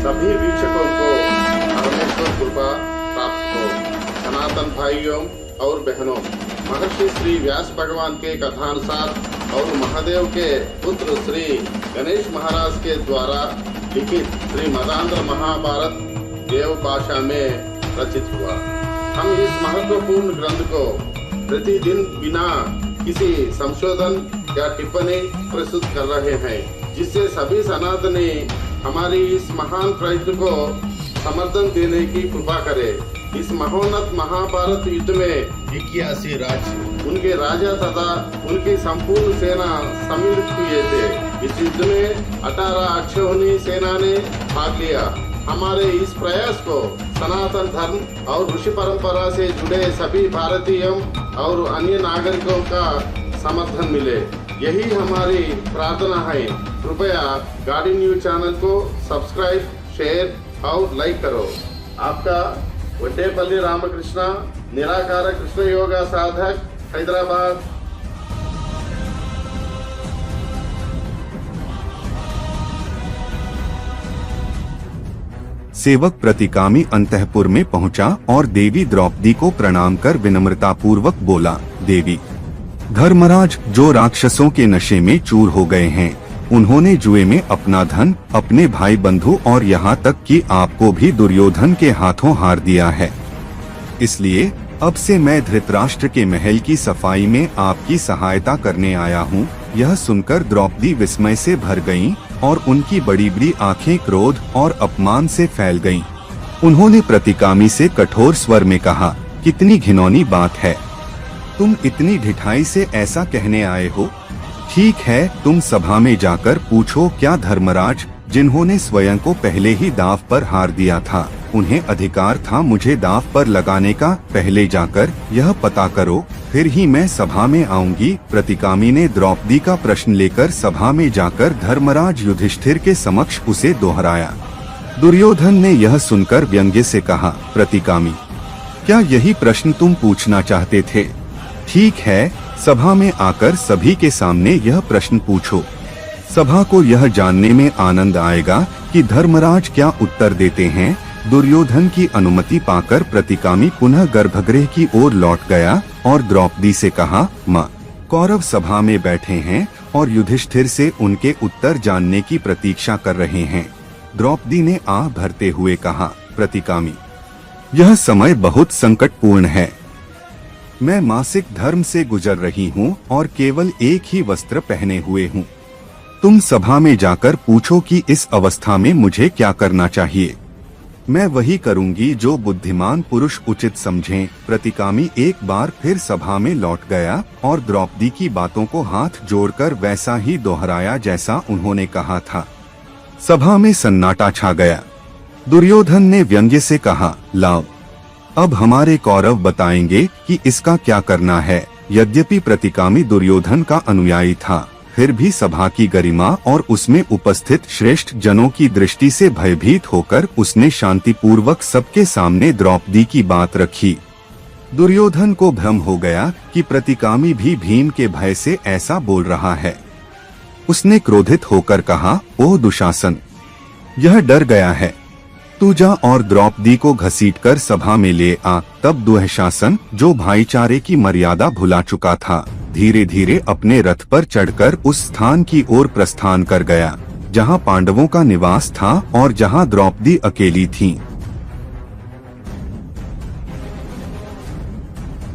सभी वीक्षकों को परमेश्वर कृपा प्राप्त हो। सनातन भाइयों और बहनों, महर्षि श्री व्यास भगवान के कथानुसार और महादेव के पुत्र श्री गणेश महाराज के द्वारा लिखित श्री मदांध्र महाभारत देव भाषा में रचित हुआ। हम इस महत्वपूर्ण ग्रंथ को प्रतिदिन बिना किसी संशोधन या टिप्पणी प्रस्तुत कर रहे हैं, जिससे सभी सनातनी हमारी इस महान प्रयत्न को समर्थन देने की कृपा करे। इस महोन्नत महाभारत युद्ध में 81 राज्य, उनके राजा तथा उनकी संपूर्ण सेना सम्मिलित हुए थे। इस युद्ध में 18 अक्षौहिणी सेना ने भाग लिया। हमारे इस प्रयास को सनातन धर्म और ऋषि परंपरा से जुड़े सभी भारतीयों और अन्य नागरिकों का समर्थन मिले, यही हमारी प्रार्थना है। कृपया गाड़ी न्यूज चैनल को सब्सक्राइब, शेयर और लाइक करो। आपका वड्डेपल्ली रामकृष्ण, निराकार कृष्ण योगा साधक, हैदराबाद। सेवक प्रतिकामी अंतःपुर में पहुंचा और देवी द्रौपदी को प्रणाम कर विनम्रता पूर्वक बोला, देवी, धर्मराज जो राक्षसों के नशे में चूर हो गए हैं, उन्होंने जुए में अपना धन, अपने भाई बंधु और यहाँ तक कि आपको भी दुर्योधन के हाथों हार दिया है। इसलिए अब से मैं धृतराष्ट्र के महल की सफाई में आपकी सहायता करने आया हूँ। यह सुनकर द्रौपदी विस्मय से भर गईं और उनकी बड़ी बड़ी आंखें क्रोध और अपमान से फैल गईं। उन्होंने प्रतिकामी से कठोर स्वर में कहा, कितनी घिनौनी बात है, तुम इतनी ढिठाई से ऐसा कहने आए हो? ठीक है, तुम सभा में जाकर पूछो, क्या धर्मराज जिन्होंने स्वयं को पहले ही दांव पर हार दिया था, उन्हें अधिकार था मुझे दांव पर लगाने का? पहले जाकर यह पता करो, फिर ही मैं सभा में आऊंगी। प्रतिकामी ने द्रौपदी का प्रश्न लेकर सभा में जाकर धर्मराज युधिष्ठिर के समक्ष उसे दोहराया। दुर्योधन ने यह सुनकर व्यंग्य से कहा, प्रतिकामी, क्या यही प्रश्न तुम पूछना चाहते थे? ठीक है, सभा में आकर सभी के सामने यह प्रश्न पूछो। सभा को यह जानने में आनंद आएगा कि धर्मराज क्या उत्तर देते हैं। दुर्योधन की अनुमति पाकर प्रतिकामी पुनः गर्भगृह की ओर लौट गया और द्रौपदी से कहा, माँ, कौरव सभा में बैठे हैं और युधिष्ठिर से उनके उत्तर जानने की प्रतीक्षा कर रहे हैं। द्रौपदी ने आह भरते हुए कहा, प्रतिकामी, यह समय बहुत संकटपूर्ण है। मैं मासिक धर्म से गुजर रही हूँ और केवल एक ही वस्त्र पहने हुए हूँ। तुम सभा में जाकर पूछो कि इस अवस्था में मुझे क्या करना चाहिए। मैं वही करूंगी जो बुद्धिमान पुरुष उचित समझें। प्रतिकामी एक बार फिर सभा में लौट गया और द्रौपदी की बातों को हाथ जोड़कर वैसा ही दोहराया जैसा उन्होंने कहा था। सभा में सन्नाटा छा गया। दुर्योधन ने व्यंग्य से कहा, लाओ, अब हमारे कौरव बताएंगे कि इसका क्या करना है। यद्यपि प्रतिकामी दुर्योधन का अनुयायी था, फिर भी सभा की गरिमा और उसमें उपस्थित श्रेष्ठ जनों की दृष्टि से भयभीत होकर उसने शांतिपूर्वक सबके सामने द्रौपदी की बात रखी। दुर्योधन को भ्रम हो गया कि प्रतिकामी भी भीम के भय से ऐसा बोल रहा है। उसने क्रोधित होकर कहा, ओह दुशासन, यह डर गया है, तू जा और द्रौपदी को घसीटकर सभा में ले आ। तब दुशासन, जो भाईचारे की मर्यादा भुला चुका था, धीरे धीरे अपने रथ पर चढ़कर उस स्थान की ओर प्रस्थान कर गया जहां पांडवों का निवास था और जहां द्रौपदी अकेली थी।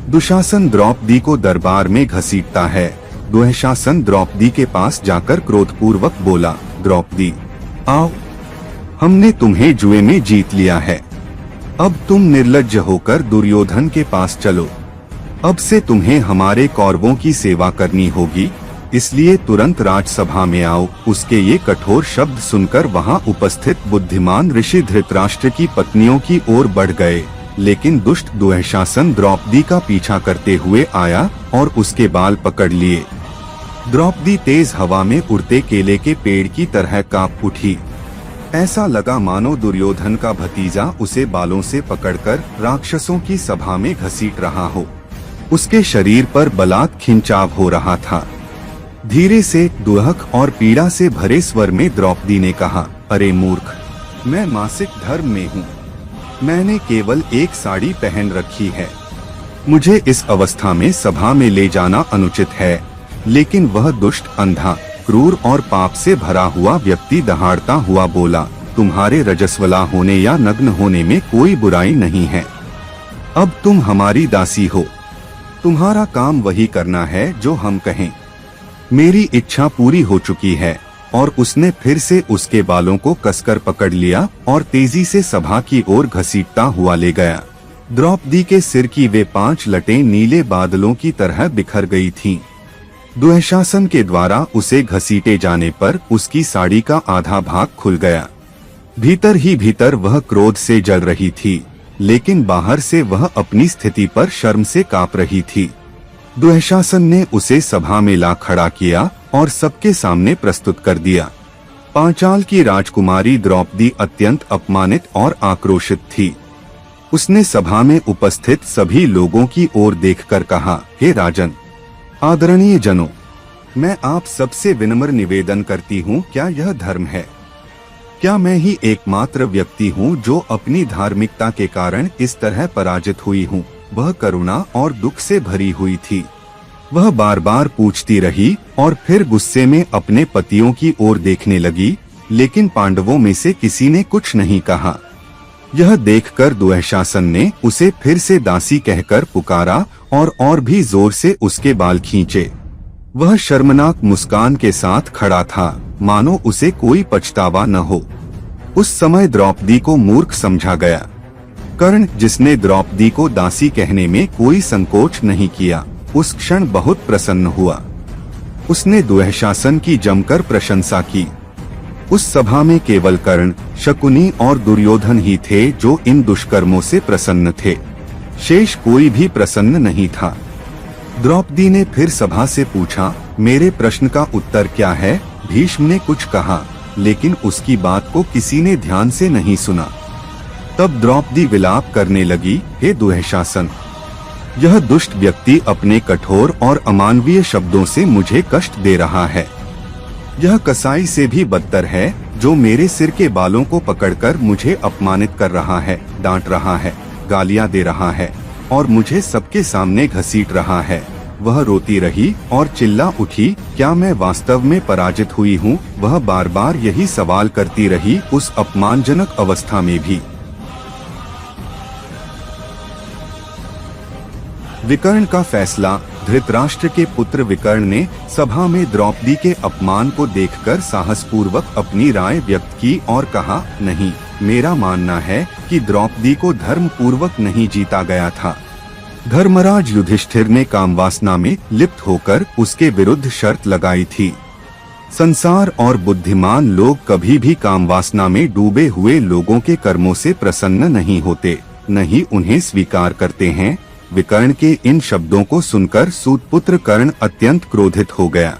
दुशासन द्रौपदी को दरबार में घसीटता है। दुशासन द्रौपदी के पास जाकर क्रोधपूर्वक बोला, द्रौपदी, आओ, हमने तुम्हें जुए में जीत लिया है। अब तुम निर्लज्ज होकर दुर्योधन के पास चलो। अब से तुम्हें हमारे कौरवों की सेवा करनी होगी, इसलिए तुरंत राजसभा में आओ। उसके ये कठोर शब्द सुनकर वहां उपस्थित बुद्धिमान ऋषि धृतराष्ट्र की पत्नियों की ओर बढ़ गए, लेकिन दुष्ट दुशासन द्रौपदी का पीछा करते हुए आया और उसके बाल पकड़ लिए। द्रौपदी तेज हवा में उड़ते केले के पेड़ की तरह कांप उठी। ऐसा लगा मानो दुर्योधन का भतीजा उसे बालों से पकड़कर राक्षसों की सभा में घसीट रहा हो। उसके शरीर पर बलात् खिंचाव हो रहा था। धीरे से दुहक और पीड़ा से भरे स्वर में द्रौपदी ने कहा, अरे मूर्ख, मैं मासिक धर्म में हूँ। मैंने केवल एक साड़ी पहन रखी है। मुझे इस अवस्था में सभा में ले जाना अनुचित है। लेकिन वह दुष्ट, अंधा, क्रूर और पाप से भरा हुआ व्यक्ति दहाड़ता हुआ बोला, तुम्हारे रजस्वला होने या नग्न होने में कोई बुराई नहीं है। अब तुम हमारी दासी हो। तुम्हारा काम वही करना है जो हम कहें। मेरी इच्छा पूरी हो चुकी है। और उसने फिर से उसके बालों को कसकर पकड़ लिया और तेजी से सभा की ओर घसीटता हुआ ले गया। द्रौपदी के सिर की वे 5 लटें नीले बादलों की तरह बिखर गई थीं। दुःशासन के द्वारा उसे घसीटे जाने पर उसकी साड़ी का आधा भाग खुल गया। भीतर ही भीतर वह क्रोध से जल रही थी, लेकिन बाहर से वह अपनी स्थिति पर शर्म से कांप रही थी। दुःशासन ने उसे सभा में ला खड़ा किया और सबके सामने प्रस्तुत कर दिया। पांचाल की राजकुमारी द्रौपदी अत्यंत अपमानित और आक्रोशित थी। उसने सभा में उपस्थित सभी लोगों की ओर देखकर कहा, हे राजन, आदरणीय जनों, मैं आप सबसे विनम्र निवेदन करती हूँ, क्या यह धर्म है? क्या मैं ही एकमात्र व्यक्ति हूँ जो अपनी धार्मिकता के कारण इस तरह पराजित हुई हूँ? वह करुणा और दुख से भरी हुई थी। वह बार बार पूछती रही और फिर गुस्से में अपने पतियों की ओर देखने लगी, लेकिन पांडवों में से किसी ने कुछ नहीं कहा। यह देखकर दुःशासन ने उसे फिर से दासी कहकर पुकारा और भी जोर से उसके बाल खींचे। वह शर्मनाक मुस्कान के साथ खड़ा था, मानो उसे कोई पछतावा न हो। उस समय द्रौपदी को मूर्ख समझा गया। कर्ण, जिसने द्रौपदी को दासी कहने में कोई संकोच नहीं किया, उस क्षण बहुत प्रसन्न हुआ। उसने दुःशासन की जमकर प्रशंसा की। उस सभा में केवल कर्ण, शकुनी और दुर्योधन ही थे जो इन दुष्कर्मों से प्रसन्न थे। शेष कोई भी प्रसन्न नहीं था। द्रौपदी ने फिर सभा से पूछा, मेरे प्रश्न का उत्तर क्या है? भीष्म ने कुछ कहा, लेकिन उसकी बात को किसी ने ध्यान से नहीं सुना। तब द्रौपदी विलाप करने लगी, हे दुःशासन, यह दुष्ट व्यक्ति अपने कठोर और अमानवीय शब्दों से मुझे कष्ट दे रहा है। यह कसाई से भी बदतर है, जो मेरे सिर के बालों को पकड़कर मुझे अपमानित कर रहा है, डांट रहा है, गालियां दे रहा है और मुझे सबके सामने घसीट रहा है। वह रोती रही और चिल्ला उठी, क्या मैं वास्तव में पराजित हुई हूँ? वह बार बार यही सवाल करती रही, उस अपमानजनक अवस्था में भी। विकर्ण का फैसला। धृतराष्ट्र के पुत्र विकर्ण ने सभा में द्रौपदी के अपमान को देखकर साहसपूर्वक अपनी राय व्यक्त की और कहा, नहीं, मेरा मानना है कि द्रौपदी को धर्म पूर्वक नहीं जीता गया था। धर्मराज युधिष्ठिर ने कामवासना में लिप्त होकर उसके विरुद्ध शर्त लगाई थी। संसार और बुद्धिमान लोग कभी भी कामवासना में डूबे हुए लोगों के कर्मों से प्रसन्न नहीं होते, न ही उन्हें स्वीकार करते हैं। विकर्ण के इन शब्दों को सुनकर सूतपुत्र कर्ण अत्यंत क्रोधित हो गया।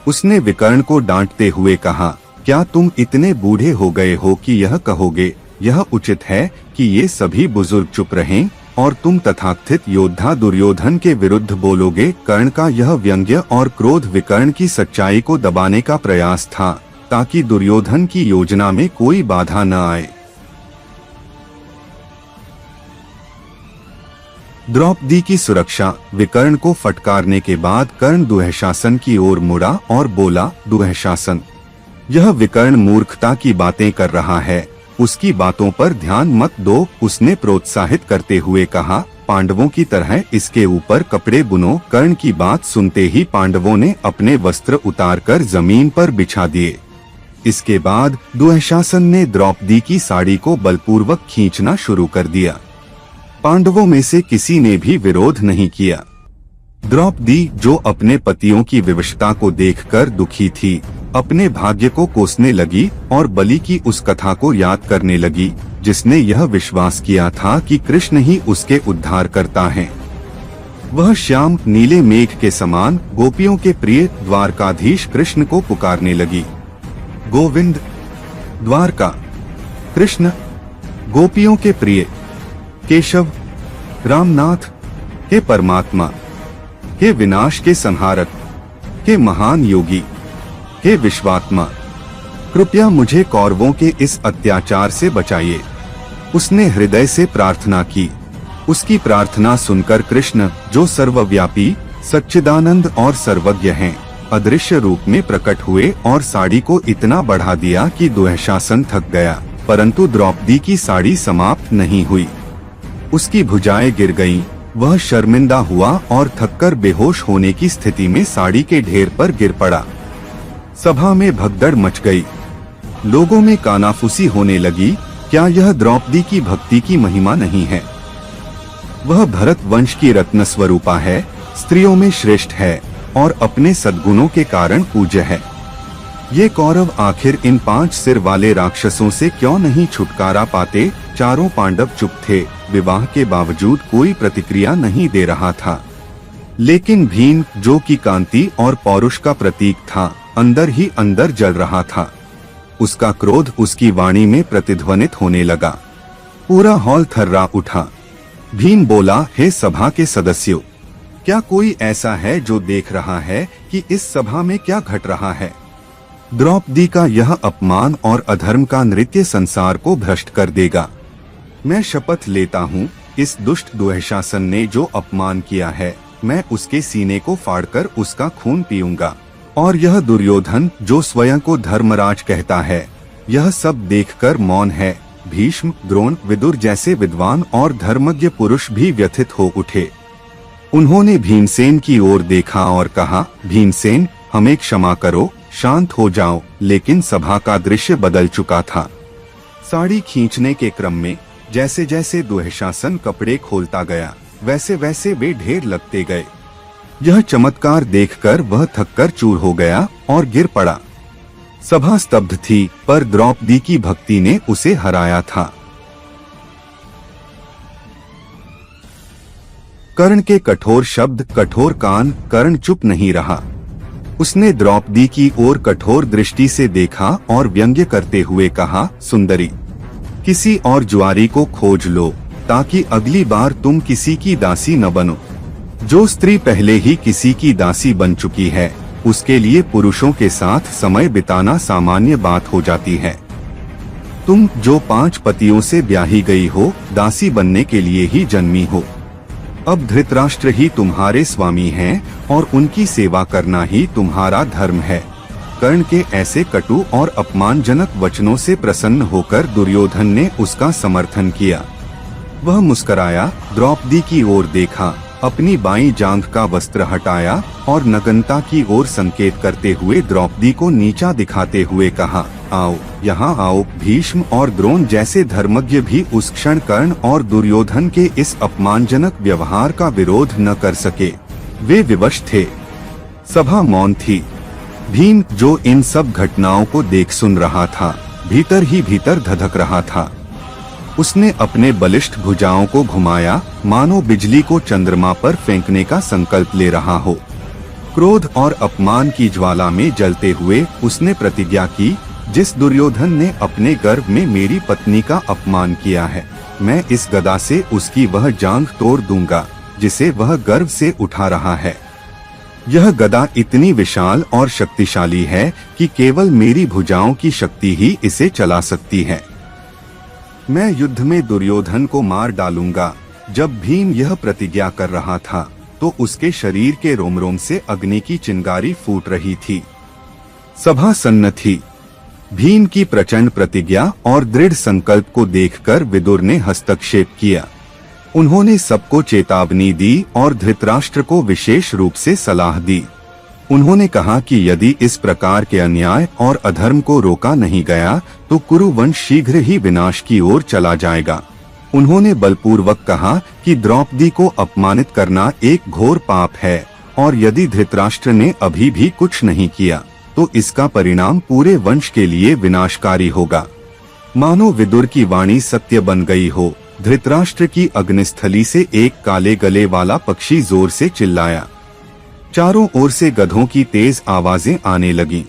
उसने विकर्ण को डांटते हुए कहा, क्या तुम इतने बूढ़े हो गए हो कि यह कहोगे, यह उचित है कि ये सभी बुजुर्ग चुप रहें और तुम तथाकथित योद्धा दुर्योधन के विरुद्ध बोलोगे? कर्ण का यह व्यंग्य और क्रोध विकर्ण की सच्चाई को दबाने का प्रयास था, ताकि दुर्योधन की योजना में कोई बाधा न आए। द्रौपदी की सुरक्षा। विकर्ण को फटकारने के बाद कर्ण दुःशासन की ओर मुड़ा और बोला, दुःशासन, यह विकर्ण मूर्खता की बातें कर रहा है, उसकी बातों पर ध्यान मत दो। उसने प्रोत्साहित करते हुए कहा, पांडवों की तरह इसके ऊपर कपड़े बुनो। कर्ण की बात सुनते ही पांडवों ने अपने वस्त्र उतारकर जमीन पर बिछा दिए। इसके बाद दुःशासन ने द्रौपदी की साड़ी को बलपूर्वक खींचना शुरू कर दिया। पांडवों में से किसी ने भी विरोध नहीं किया। द्रौपदी, जो अपने पतियों की विवशता को देखकर दुखी थी, अपने भाग्य को कोसने लगी और बलि की उस कथा को याद करने लगी, जिसने यह विश्वास किया था कि कृष्ण ही उसके उद्धार करता है। वह श्याम नीले मेघ के समान गोपियों के प्रिय द्वारकाधीश कृष्ण को पुकारने लगी। गोविंद, द्वारका, कृष्ण, गोपियों के प्रिय, केशव, रामनाथ, हे परमात्मा, हे विनाश के संहारक, हे महान योगी, हे विश्वात्मा, कृपया मुझे कौरवों के इस अत्याचार से बचाइए। उसने हृदय से प्रार्थना की। उसकी प्रार्थना सुनकर कृष्ण, जो सर्वव्यापी, सच्चिदानंद और सर्वज्ञ हैं, अदृश्य रूप में प्रकट हुए और साड़ी को इतना बढ़ा दिया कि दुःशासन थक गया, परंतु द्रौपदी की साड़ी समाप्त नहीं हुई। उसकी भुजाएं गिर गईं, वह शर्मिंदा हुआ और थककर बेहोश होने की स्थिति में साड़ी के ढेर पर गिर पड़ा। सभा में भगदड़ मच गई। लोगों में कानाफूसी होने लगी। क्या यह द्रौपदी की भक्ति की महिमा नहीं है? वह भरत वंश की रत्न स्वरूपा है, स्त्रियों में श्रेष्ठ है और अपने सद्गुणों के कारण पूज्य है। ये कौरव आखिर इन 5 सिर वाले राक्षसों से क्यों नहीं छुटकारा पाते? चारों पांडव चुप थे। विवाह के बावजूद कोई प्रतिक्रिया नहीं दे रहा था, लेकिन भीम, जो कि कांति और पौरुष का प्रतीक था, अंदर ही अंदर जल रहा था। उसका क्रोध उसकी वाणी में प्रतिध्वनित होने लगा। पूरा हॉल थर्रा उठा। भीम बोला, हे सभा के सदस्यों, क्या कोई ऐसा है जो देख रहा है कि इस सभा में क्या घट रहा है? द्रौपदी का यह अपमान और अधर्म का नृत्य संसार को भ्रष्ट कर देगा। मैं शपथ लेता हूँ, इस दुष्ट दुःशासन ने जो अपमान किया है, मैं उसके सीने को फाड़कर उसका खून पीऊंगा। और यह दुर्योधन, जो स्वयं को धर्मराज कहता है, यह सब देखकर मौन है। भीष्म, द्रोण, विदुर जैसे विद्वान और धर्मज्ञ पुरुष भी व्यथित हो उठे। उन्होंने भीमसेन की ओर देखा और कहा, भीमसेन, हमें क्षमा करो, शांत हो जाओ। लेकिन सभा का दृश्य बदल चुका था। साड़ी खींचने के क्रम में जैसे जैसे दुःशासन कपड़े खोलता गया, वैसे वैसे वे ढेर लगते गए। यह चमत्कार देखकर वह थककर चूर हो गया और गिर पड़ा। सभा स्तब्ध थी, पर द्रौपदी की भक्ति ने उसे हराया था। कर्ण के कठोर शब्द, कठोर कान। कर्ण चुप नहीं रहा। उसने द्रौपदी की ओर कठोर दृष्टि से देखा और व्यंग्य करते हुए कहा, सुंदरी, किसी और जुआरी को खोज लो, ताकि अगली बार तुम किसी की दासी न बनो। जो स्त्री पहले ही किसी की दासी बन चुकी है, उसके लिए पुरुषों के साथ समय बिताना सामान्य बात हो जाती है। तुम जो 5 पतियों से ब्याही गई हो, दासी बनने के लिए ही जन्मी हो। अब धृतराष्ट्र ही तुम्हारे स्वामी हैं और उनकी सेवा करना ही तुम्हारा धर्म है। कर्ण के ऐसे कटु और अपमानजनक वचनों से प्रसन्न होकर दुर्योधन ने उसका समर्थन किया। वह मुस्कराया, द्रौपदी की ओर देखा, अपनी बाईं जांघ का वस्त्र हटाया और नग्नता की ओर संकेत करते हुए द्रौपदी को नीचा दिखाते हुए कहा, आओ, यहाँ आओ। भीष्म और द्रोण जैसे धर्मज्ञ भी उस क्षण कर्ण और दुर्योधन के इस अपमानजनक व्यवहार का विरोध न कर सके। वे विवश थे। सभा मौन थी। भीम, जो इन सब घटनाओं को देख सुन रहा था, भीतर ही भीतर धधक रहा था। उसने अपने बलिष्ठ भुजाओं को घुमाया, मानो बिजली को चंद्रमा पर फेंकने का संकल्प ले रहा हो। क्रोध और अपमान की ज्वाला में जलते हुए उसने प्रतिज्ञा की, जिस दुर्योधन ने अपने गर्भ में मेरी पत्नी का अपमान किया है, मैं इस गदा से उसकी वह जांघ तोड़ दूंगा जिसे वह गर्भ से उठा रहा है। यह गदा इतनी विशाल और शक्तिशाली है कि केवल मेरी भुजाओं की शक्ति ही इसे चला सकती है। मैं युद्ध में दुर्योधन को मार डालूंगा। जब भीम यह प्रतिज्ञा कर रहा था, तो उसके शरीर के रोम रोम से अग्नि की चिंगारी फूट रही थी। सभा सन्न थी। भीम की प्रचंड प्रतिज्ञा और दृढ़ संकल्प को देखकर विदुर ने हस्तक्षेप किया। उन्होंने सबको चेतावनी दी और धृतराष्ट्र को विशेष रूप से सलाह दी। उन्होंने कहा कि यदि इस प्रकार के अन्याय और अधर्म को रोका नहीं गया, तो कुरु वंश शीघ्र ही विनाश की ओर चला जाएगा। उन्होंने बलपूर्वक कहा कि द्रौपदी को अपमानित करना एक घोर पाप है और यदि धृतराष्ट्र ने अभी भी कुछ नहीं किया, तो इसका परिणाम पूरे वंश के लिए विनाशकारी होगा। मानो विदुर की वाणी सत्य बन गई हो। धृतराष्ट्र की अग्निस्थली से एक काले गले वाला पक्षी जोर से चिल्लाया। चारों ओर से गधों की तेज आवाजें आने लगीं।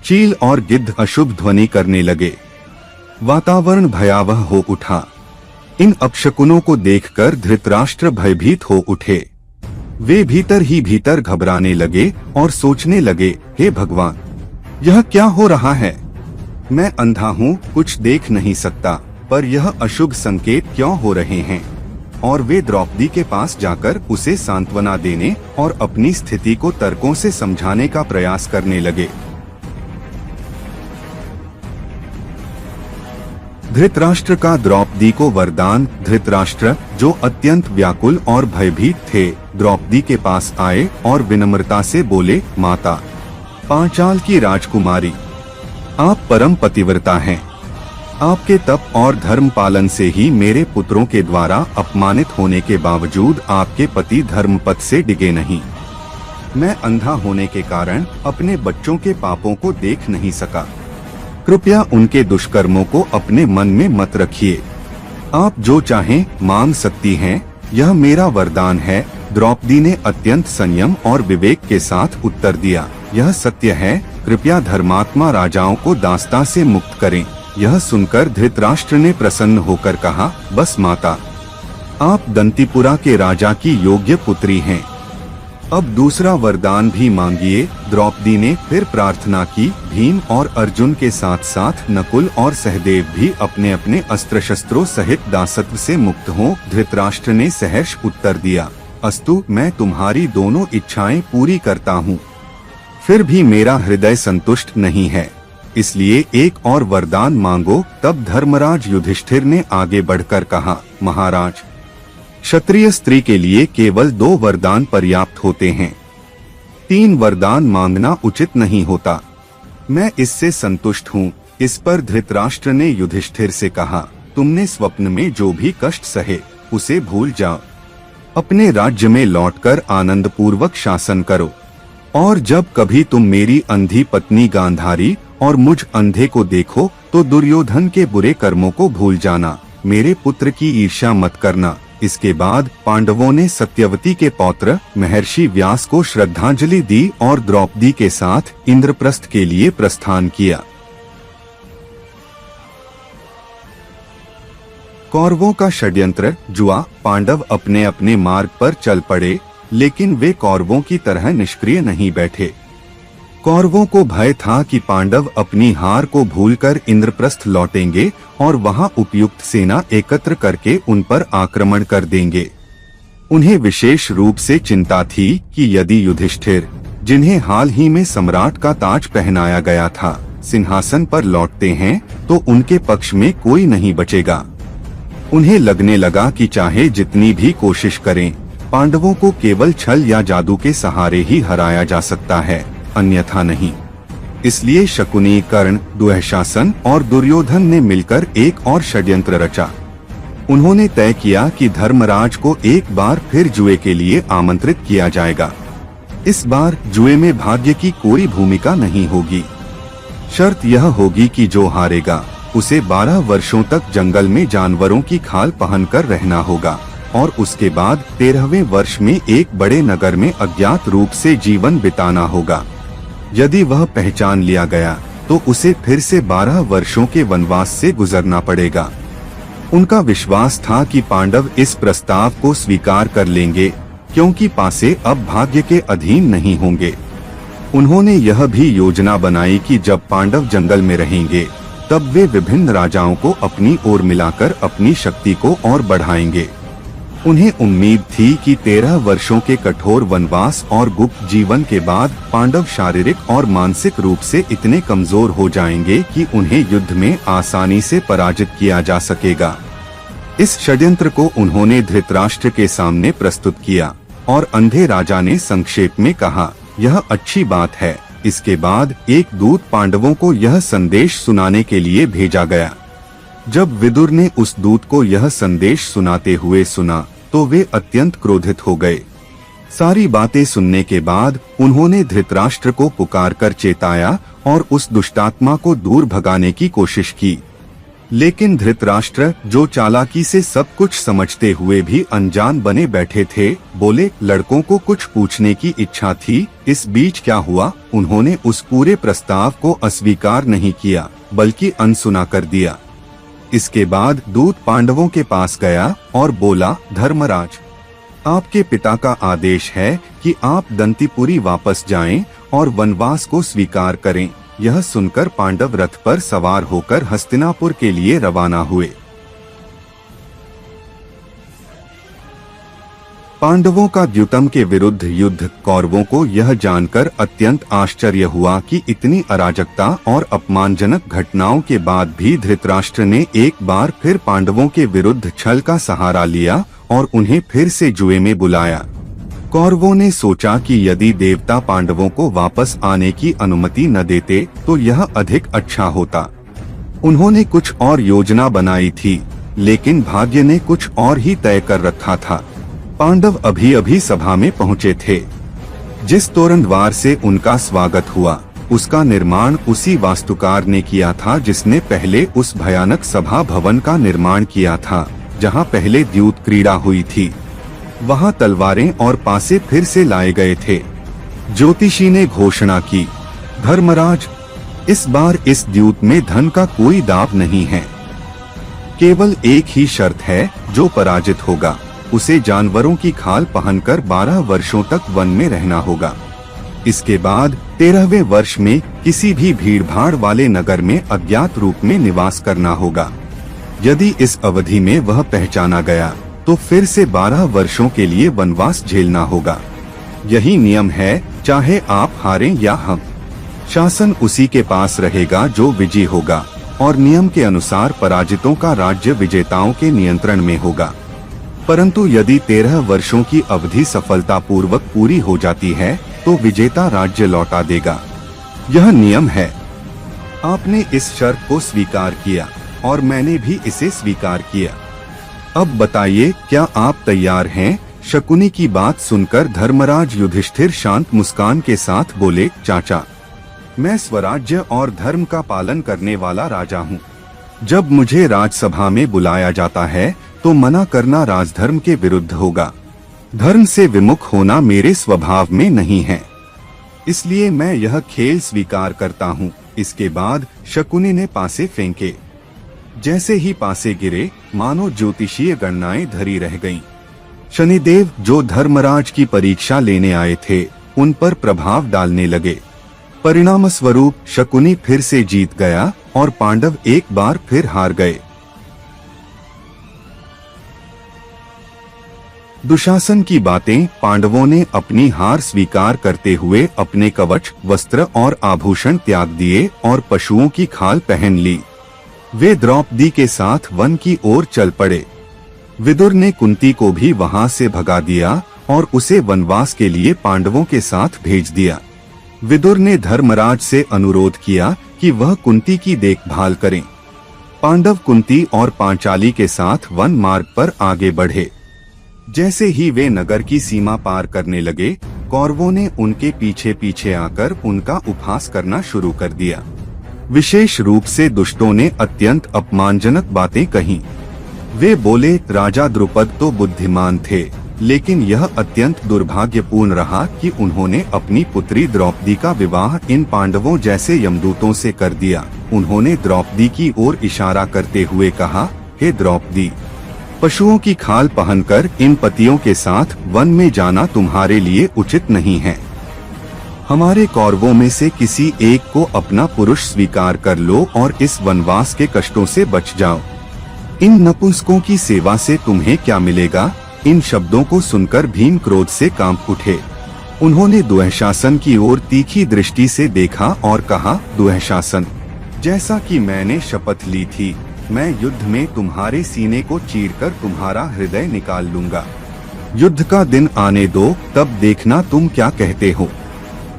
चील और गिद्ध अशुभ ध्वनि करने लगे। वातावरण भयावह हो उठा। इन अपशकुनों को देखकर धृतराष्ट्र भयभीत हो उठे। वे भीतर ही भीतर घबराने लगे और सोचने लगे, हे भगवान, यह क्या हो रहा है? मैं अंधा हूँ, कुछ देख नहीं सकता, पर यह अशुभ संकेत क्यों हो रहे हैं? और वे द्रौपदी के पास जाकर उसे सांत्वना देने और अपनी स्थिति को तर्कों से समझाने का प्रयास करने लगे। धृतराष्ट्र का द्रौपदी को वरदान। धृतराष्ट्र, जो अत्यंत व्याकुल और भयभीत थे, द्रौपदी के पास आए और विनम्रता से बोले, माता पांचाल की राजकुमारी, आप परम पतिव्रता हैं। आपके तप और धर्म पालन से ही मेरे पुत्रों के द्वारा अपमानित होने के बावजूद आपके पति धर्मपथ से डिगे नहीं। मैं अंधा होने के कारण अपने बच्चों के पापों को देख नहीं सका। कृपया उनके दुष्कर्मों को अपने मन में मत रखिए। आप जो चाहें मांग सकती हैं, यह मेरा वरदान है। द्रौपदी ने अत्यंत संयम और विवेक के साथ उत्तर दिया, यह सत्य है, कृपया धर्मात्मा राजाओं को दासता से मुक्त करें। यह सुनकर धृतराष्ट्र ने प्रसन्न होकर कहा, बस माता, आप दंतीपुरा के राजा की योग्य पुत्री हैं। अब दूसरा वरदान भी मांगिए। द्रौपदी ने फिर प्रार्थना की। भीम और अर्जुन के साथ साथ नकुल और सहदेव भी अपने अपने अस्त्र शस्त्रों सहित दासत्व से मुक्त हों। धृतराष्ट्र ने सहर्ष उत्तर दिया, अस्तु, मैं तुम्हारी दोनों इच्छाएं पूरी करता हूँ। फिर भी मेरा हृदय संतुष्ट नहीं है, इसलिए एक और वरदान मांगो। तब धर्मराज युधिष्ठिर ने आगे बढ़कर कहा, महाराज, क्षत्रिय स्त्री के लिए केवल 2 वरदान पर्याप्त होते हैं, 3 वरदान मांगना उचित नहीं होता। मैं इससे संतुष्ट हूँ। इस पर धृतराष्ट्र ने युधिष्ठिर से कहा, तुमने स्वप्न में जो भी कष्ट सहे उसे भूल जाओ। अपने राज्य में लौटकर आनंद पूर्वक शासन करो, और जब कभी तुम मेरी अंधी पत्नी गांधारी और मुझ अंधे को देखो तो दुर्योधन के बुरे कर्मों को भूल जाना। मेरे पुत्र की ईर्ष्या मत करना। इसके बाद पांडवों ने सत्यवती के पौत्र महर्षि व्यास को श्रद्धांजलि दी और द्रौपदी के साथ इंद्रप्रस्थ के लिए प्रस्थान किया। कौरवों का षड्यंत्र जुआ। पांडव अपने अपने मार्ग पर चल पड़े, लेकिन वे कौरवों की तरह निष्क्रिय नहीं बैठे। कौरवों को भय था कि पांडव अपनी हार को भूलकर इंद्रप्रस्थ लौटेंगे और वहां उपयुक्त सेना एकत्र करके उन पर आक्रमण कर देंगे। उन्हें विशेष रूप से चिंता थी कि यदि युधिष्ठिर, जिन्हें हाल ही में सम्राट का ताज पहनाया गया था, सिंहासन पर लौटते हैं तो उनके पक्ष में कोई नहीं बचेगा। उन्हें लगने लगा कि चाहे जितनी भी कोशिश करें, पांडवों को केवल छल या जादू के सहारे ही हराया जा सकता है, अन्यथा नहीं। इसलिए शकुनी, कर्ण, दुःशासन और दुर्योधन ने मिलकर एक और षड्यंत्र रचा। उन्होंने तय किया कि धर्मराज को एक बार फिर जुए के लिए आमंत्रित किया जाएगा। इस बार जुए में भाग्य की कोई भूमिका नहीं होगी। शर्त यह होगी कि जो हारेगा उसे 12 वर्षों तक जंगल में जानवरों की खाल पहनकर रहना होगा और उसके बाद 13वें वर्ष में एक बड़े नगर में अज्ञात रूप से जीवन बिताना होगा। यदि वह पहचान लिया गया तो उसे फिर से 12 वर्षों के वनवास से गुजरना पड़ेगा। उनका विश्वास था कि पांडव इस प्रस्ताव को स्वीकार कर लेंगे, क्योंकि पासे अब भाग्य के अधीन नहीं होंगे। उन्होंने यह भी योजना बनाई कि जब पांडव जंगल में रहेंगे तब वे विभिन्न राजाओं को अपनी ओर मिलाकर अपनी शक्ति को और बढ़ाएंगे। उन्हें उम्मीद थी कि 13 वर्षों के कठोर वनवास और गुप्त जीवन के बाद पांडव शारीरिक और मानसिक रूप से इतने कमजोर हो जाएंगे कि उन्हें युद्ध में आसानी से पराजित किया जा सकेगा। इस षड्यंत्र को उन्होंने धृतराष्ट्र के सामने प्रस्तुत किया और अंधे राजा ने संक्षेप में कहा, यह अच्छी बात है। इसके बाद एक दूत पांडवों को यह संदेश सुनाने के लिए भेजा गया। जब विदुर ने उस दूत को यह संदेश सुनाते हुए सुना तो वे अत्यंत क्रोधित हो गए। सारी बातें सुनने के बाद उन्होंने धृतराष्ट्र को पुकारकर चेताया और उस दुष्टात्मा को दूर भगाने की कोशिश की। लेकिन धृतराष्ट्र, जो चालाकी से सब कुछ समझते हुए भी अनजान बने बैठे थे, बोले, लड़कों को कुछ पूछने की इच्छा थी। इस बीच क्या हुआ? उन्होंने उस पूरे प्रस्ताव को अस्वीकार नहीं किया, बल्कि अनसुना कर दिया। इसके बाद दूत पांडवों के पास गया और बोला, धर्मराज, आपके पिता का आदेश है कि आप दंतीपुरी वापस जाएं और वनवास को स्वीकार करें। यह सुनकर पांडव रथ पर सवार होकर हस्तिनापुर के लिए रवाना हुए। पांडवों का द्युतम के विरुद्ध युद्ध। कौरवों को यह जानकर अत्यंत आश्चर्य हुआ कि इतनी अराजकता और अपमानजनक घटनाओं के बाद भी धृतराष्ट्र ने एक बार फिर पांडवों के विरुद्ध छल का सहारा लिया और उन्हें फिर से जुए में बुलाया। कौरवों ने सोचा कि यदि देवता पांडवों को वापस आने की अनुमति न देते तो यह अधिक अच्छा होता। उन्होंने कुछ और योजना बनाई थी, लेकिन भाग्य ने कुछ और ही तय कर रखा था। पांडव अभी अभी सभा में पहुँचे थे। जिस तोरण द्वार से उनका स्वागत हुआ उसका निर्माण उसी वास्तुकार ने किया था जिसने पहले उस भयानक सभा भवन का निर्माण किया था जहां पहले द्यूत क्रीड़ा हुई थी। वहां तलवारें और पासे फिर से लाए गए थे। ज्योतिषी ने घोषणा की, धर्मराज, इस बार इस द्यूत में धन का कोई दाव नहीं है। केवल एक ही शर्त है, जो पराजित होगा उसे जानवरों की खाल पहनकर 12 वर्षों तक वन में रहना होगा। इसके बाद 13वें वर्ष में किसी भी भीड़भाड़ वाले नगर में अज्ञात रूप में निवास करना होगा। यदि इस अवधि में वह पहचाना गया तो फिर से 12 वर्षों के लिए वनवास झेलना होगा। यही नियम है, चाहे आप हारें या हम। शासन उसी के पास रहेगा जो विजयी होगा और नियम के अनुसार पराजितों का राज्य विजेताओं के नियंत्रण में होगा। परंतु यदि 13 वर्षों की अवधि सफलतापूर्वक पूरी हो जाती है तो विजेता राज्य लौटा देगा। यह नियम है। आपने इस शर्त को स्वीकार किया और मैंने भी इसे स्वीकार किया। अब बताइए, क्या आप तैयार हैं? शकुनी की बात सुनकर धर्मराज युधिष्ठिर शांत मुस्कान के साथ बोले, चाचा, मैं स्वराज्य और धर्म का पालन करने वाला राजा हूँ। जब मुझे राजसभा में बुलाया जाता है तो मना करना राजधर्म के विरुद्ध होगा। धर्म से विमुख होना मेरे स्वभाव में नहीं है, इसलिए मैं यह खेल स्वीकार करता हूँ। इसके बाद शकुनी ने पासे फेंके। जैसे ही पासे गिरे, मानो ज्योतिषीय गणनाएं धरी रह गईं। शनिदेव, जो धर्मराज की परीक्षा लेने आए थे, उन पर प्रभाव डालने लगे। परिणाम स्वरूप शकुनी फिर से जीत गया और पांडव एक बार फिर हार गए। दुशासन की बातें। पांडवों ने अपनी हार स्वीकार करते हुए अपने कवच, वस्त्र और आभूषण त्याग दिए और पशुओं की खाल पहन ली। वे द्रौपदी के साथ वन की ओर चल पड़े। विदुर ने कुंती को भी वहां से भगा दिया और उसे वनवास के लिए पांडवों के साथ भेज दिया। विदुर ने धर्मराज से अनुरोध किया कि वह कुंती की देखभाल करें। पांडव कुंती और पांचाली के साथ वन मार्ग पर आगे बढ़े। जैसे ही वे नगर की सीमा पार करने लगे, कौरवों ने उनके पीछे पीछे आकर उनका उपहास करना शुरू कर दिया। विशेष रूप से दुष्टों ने अत्यंत अपमानजनक बातें कहीं। वे बोले, राजा द्रुपद तो बुद्धिमान थे, लेकिन यह अत्यंत दुर्भाग्यपूर्ण रहा कि उन्होंने अपनी पुत्री द्रौपदी का विवाह इन पांडवों जैसे यमदूतों से कर दिया। उन्होंने द्रौपदी की ओर इशारा करते हुए कहा, हे द्रौपदी, पशुओं की खाल पहनकर इन पतियों के साथ वन में जाना तुम्हारे लिए उचित नहीं है। हमारे कौरवों में से किसी एक को अपना पुरुष स्वीकार कर लो और इस वनवास के कष्टों से बच जाओ। इन नपुंसकों की सेवा से तुम्हें क्या मिलेगा? इन शब्दों को सुनकर भीम क्रोध से कांप उठे। उन्होंने दुःशासन की ओर तीखी दृष्टि से देखा और कहा, दुःशासन, जैसा कि मैंने शपथ ली थी, मैं युद्ध में तुम्हारे सीने को चीरकर तुम्हारा हृदय निकाल लूंगा। युद्ध का दिन आने दो, तब देखना तुम क्या कहते हो।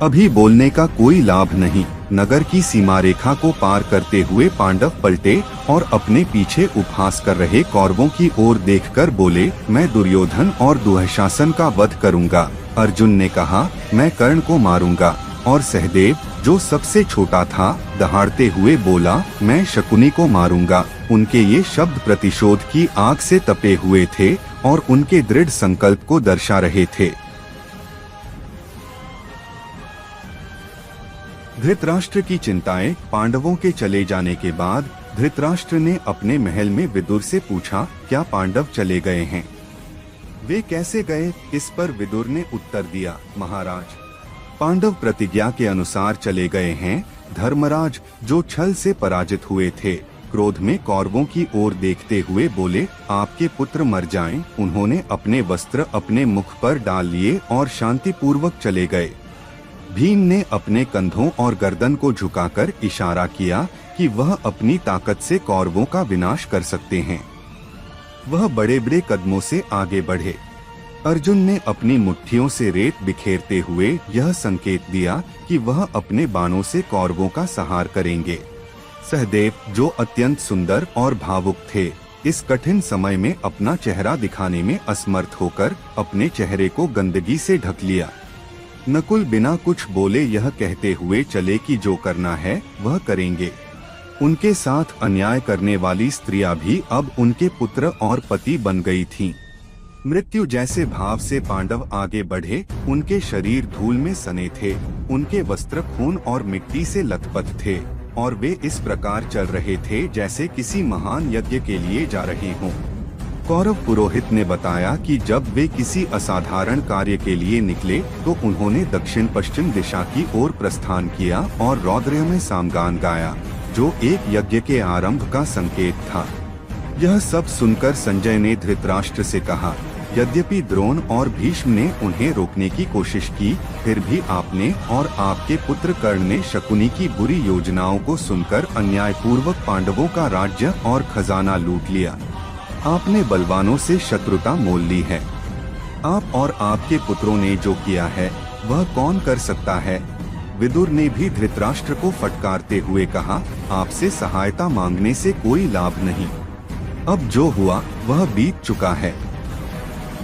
अभी बोलने का कोई लाभ नहीं। नगर की सीमा रेखा को पार करते हुए पांडव पलटे और अपने पीछे उपहास कर रहे कौरवों की ओर देखकर बोले, मैं दुर्योधन और दुःशासन का वध करूंगा। अर्जुन ने कहा, मैं कर्ण को मारूंगा। और सहदेव, जो सबसे छोटा था, दहाड़ते हुए बोला, मैं शकुनी को मारूंगा। उनके ये शब्द प्रतिशोध की आग से तपे हुए थे और उनके दृढ़ संकल्प को दर्शा रहे थे। धृतराष्ट्र की चिंताएं। पांडवों के चले जाने के बाद धृतराष्ट्र ने अपने महल में विदुर से पूछा, क्या पांडव चले गए हैं? वे कैसे गए? इस पर विदुर ने उत्तर दिया, महाराज, पांडव प्रतिज्ञा के अनुसार चले गए हैं, धर्मराज, जो छल से पराजित हुए थे, क्रोध में कौरवों की ओर देखते हुए बोले, आपके पुत्र मर जाएं। उन्होंने अपने वस्त्र अपने मुख पर डाल लिए और शांतिपूर्वक चले गए। भीम ने अपने कंधों और गर्दन को झुकाकर इशारा किया कि वह अपनी ताकत से कौरवों का विनाश कर सकते हैं। वह बड़े बड़े कदमों से आगे बढ़े। अर्जुन ने अपनी मुट्ठियों से रेत बिखेरते हुए यह संकेत दिया कि वह अपने बाणों से कौरवों का संहार करेंगे। सहदेव, जो अत्यंत सुंदर और भावुक थे, इस कठिन समय में अपना चेहरा दिखाने में असमर्थ होकर अपने चेहरे को गंदगी से ढक लिया। नकुल बिना कुछ बोले यह कहते हुए चले कि जो करना है वह करेंगे। उनके साथ अन्याय करने वाली स्त्रियां भी अब उनके पुत्र और पति बन गई थीं। मृत्यु जैसे भाव से पांडव आगे बढ़े। उनके शरीर धूल में सने थे, उनके वस्त्र खून और मिट्टी से लथपथ थे और वे इस प्रकार चल रहे थे जैसे किसी महान यज्ञ के लिए जा रहे हों। कौरव पुरोहित ने बताया कि जब वे किसी असाधारण कार्य के लिए निकले तो उन्होंने दक्षिण पश्चिम दिशा की ओर प्रस्थान किया और रौद्र में सामगान गाया, जो एक यज्ञ के आरंभ का संकेत था। यह सब सुनकर संजय ने धृतराष्ट्र से कहा, यद्यपि द्रोण और भीष्म ने उन्हें रोकने की कोशिश की, फिर भी आपने और आपके पुत्र कर्ण ने शकुनी की बुरी योजनाओं को सुनकर अन्यायपूर्वक पांडवों का राज्य और खजाना लूट लिया। आपने बलवानों से शत्रुता मोल ली है। आप और आपके पुत्रों ने जो किया है वह कौन कर सकता है। विदुर ने भी धृतराष्ट्र को फटकारते हुए कहा, आपसे सहायता मांगने से कोई लाभ नहीं। अब जो हुआ वह बीत चुका है।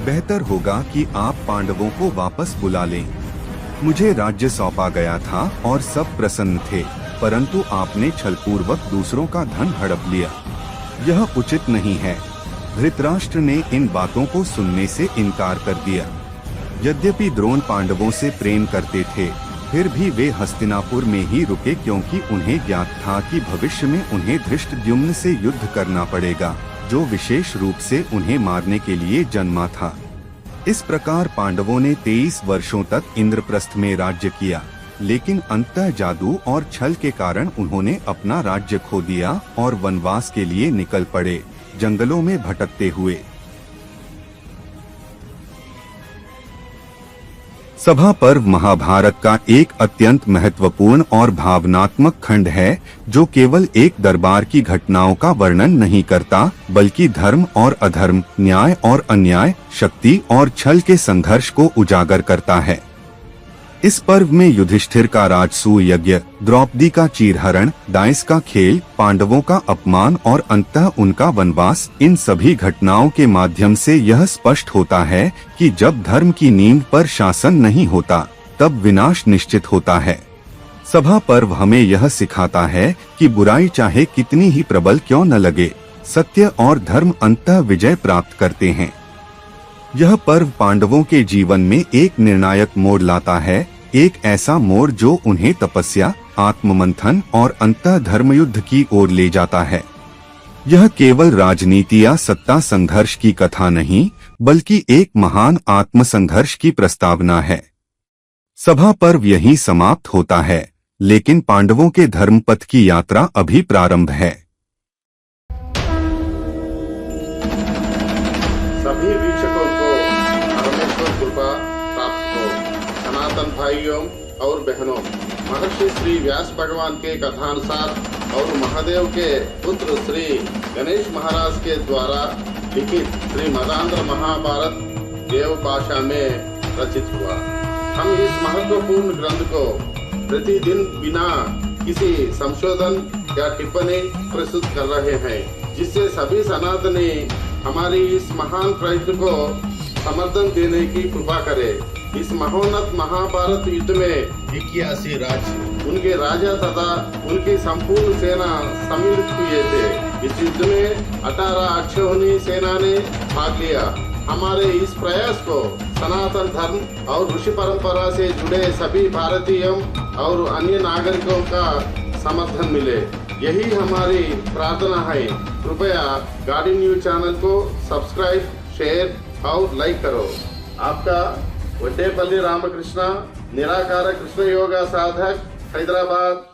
बेहतर होगा कि आप पांडवों को वापस बुला लें। मुझे राज्य सौंपा गया था और सब प्रसन्न थे, परंतु आपने छलपूर्वक दूसरों का धन हड़प लिया। यह उचित नहीं है। धृतराष्ट्र ने इन बातों को सुनने से इनकार कर दिया। यद्यपि द्रोण पांडवों से प्रेम करते थे, फिर भी वे हस्तिनापुर में ही रुके, क्योंकि उन्हें ज्ञात था कि भविष्य में उन्हें धृष्टद्युम्न से युद्ध करना पड़ेगा, जो विशेष रूप से उन्हें मारने के लिए जन्मा था। इस प्रकार पांडवों ने 23 वर्षों तक इंद्रप्रस्थ में राज्य किया, लेकिन अंततः जादू और छल के कारण उन्होंने अपना राज्य खो दिया और वनवास के लिए निकल पड़े, जंगलों में भटकते हुए। सभा पर्व महाभारत का एक अत्यंत महत्वपूर्ण और भावनात्मक खंड है, जो केवल एक दरबार की घटनाओं का वर्णन नहीं करता, बल्कि धर्म और अधर्म, न्याय और अन्याय, शक्ति और छल के संघर्ष को उजागर करता है। इस पर्व में युधिष्ठिर का राजसूय यज्ञ, द्रौपदी का चीरहरण, डाइस का खेल, पांडवों का अपमान और अंततः उनका वनवास, इन सभी घटनाओं के माध्यम से यह स्पष्ट होता है कि जब धर्म की नींव पर शासन नहीं होता, तब विनाश निश्चित होता है। सभा पर्व हमें यह सिखाता है कि बुराई चाहे कितनी ही प्रबल क्यों न लगे, सत्य और धर्म अंततः विजय प्राप्त करते हैं। यह पर्व पांडवों के जीवन में एक निर्णायक मोड़ लाता है, एक ऐसा मोड़ जो उन्हें तपस्या, आत्ममंथन और अंततः धर्मयुद्ध की ओर ले जाता है। यह केवल राजनीति या सत्ता संघर्ष की कथा नहीं, बल्कि एक महान आत्मसंघर्ष की प्रस्तावना है। सभा पर्व यहीं समाप्त होता है, लेकिन पांडवों के धर्मपथ की यात्रा अभी प्रारंभ है। सभी वीक्षकों को परमेश्वर कृपा प्राप्त हो। सनातन भाइयों और बहनों, महर्षि श्री व्यास भगवान के कथानुसार और महादेव के पुत्र श्री गणेश महाराज के द्वारा लिखित श्री मदांध्र महाभारत देव भाषा में रचित हुआ। हम इस महत्वपूर्ण ग्रंथ को प्रतिदिन बिना किसी संशोधन या टिप्पणी प्रस्तुत कर रहे हैं, जिससे सभी सनातनी हमारी इस महान प्रयत्न को समर्थन देने की कृपा करे। इस महोन्नत महाभारत युद्ध में 81 राज्य, उनके राजा तथा उनकी संपूर्ण सेना सम्मिलित हुए थे। इस युद्ध में 18 अक्षौहिणी सेना ने भाग लिया। हमारे इस प्रयास को सनातन धर्म और ऋषि परंपरा से जुड़े सभी भारतीयों और अन्य नागरिकों का समर्थन मिले, यही हमारी प्रार्थना है। कृपया गाड़ी न्यूज चैनल को सब्सक्राइब, शेयर और लाइक करो। आपका वड्डेपल्ली रामकृष्ण, निराकार कृष्ण योगा साधक, हैदराबाद।